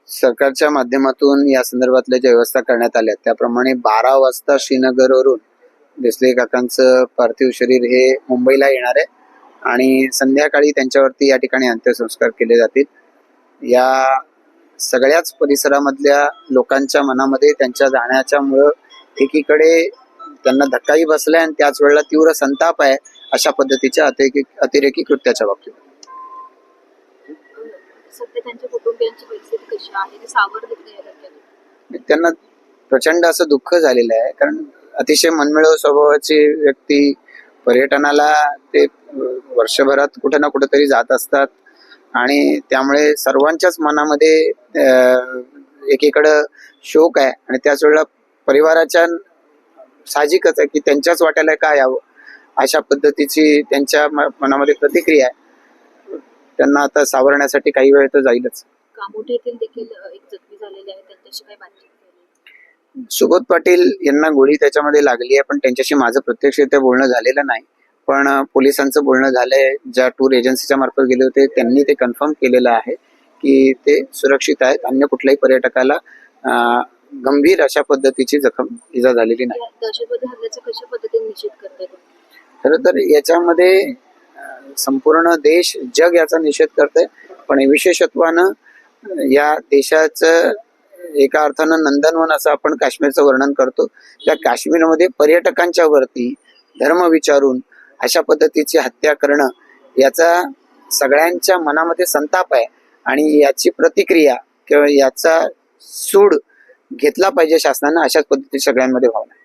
सरकारच्या माध्यमातून या संदर्भातल्या ज्या व्यवस्था करण्यात आल्या त्याप्रमाणे 12 वाजता श्रीनगरवरून देसले काकांचं पार्थिव शरीर हे मुंबईला येणार आहे आणि संध्याकाळी त्यांच्यावरती या ठिकाणी अंत्यसंस्कार केले जातील। या सगळ्याच परिसरामधल्या लोकांच्या मनामध्ये त्यांच्या जाण्याच्यामुळं एकीकडे त्यांना धक्काही बसलाय आणि त्याच वेळेला तीव्र संताप आहे अशा पद्धतीच्या अतिरेकी कृत्याच्या बाबतीत। सध्या त्यांच्या कुटुंबियांची परिस्थिती कशी आहे ते सावरलेत का या धक्क्यातून? त्यांना प्रचंड असं दुःख झालेलं आहे, कारण अतिशय मनमिळावू स्वभावाची व्यक्ती, पर्यटनाला ते वर्षभरात कुठे ना कुठेतरी जात असतात आणि त्यामुळे सर्वांच्याच मनामध्ये एकीकडं शोक आहे आणि त्याच वेळेला परिवाराच्या साहजिकच आहे की त्यांच्याच वाट्याला काय यावं अशा पद्धतीची त्यांच्या मनामध्ये प्रतिक्रिया आहे। त्यांना आता सावरण्यासाठी काही वेळ तर जाईलच। कामोठे येथील देखील एक जखमी झालेले आहे, त्यांच्याशी काही बातचीत केली? सुबोध पाटील यांना गोळी त्याच्यामध्ये लागली आहे, पण त्यांच्याशी माझं प्रत्यक्षरित्या बोलणं झालेलं नाही, पण पोलिसांचं बोलणं झालंय। ज्या टूर एजन्सीच्या मार्फत गेले होते त्यांनी ते कन्फर्म केलेलं आहे की ते सुरक्षित आहेत। अन्य कुठल्याही पर्यटकाला गंभीर अशा पद्धतीची इजा झालेली नाही। दहशतवादी हल्ल्याचा कशा पद्धतीने निषेध करताय? खरं तर याच्यामध्ये संपूर्ण देश, जग याचा निषेध करतंय, पण विशेषत्वानं या देशाचं एका अर्थानं नंदनवन असं आपण काश्मीरचं वर्णन करतो। त्या काश्मीरमध्ये पर्यटकांच्या वरती धर्म विचारून अशा पद्धतीची हत्या करणं याचा सगळ्यांच्या मनामध्ये संताप आहे आणि याची प्रतिक्रिया किंवा याचा सूड घेतला पाहिजे शासनानं, अशाच पद्धतीने सगळ्यांमध्ये भावना आहे।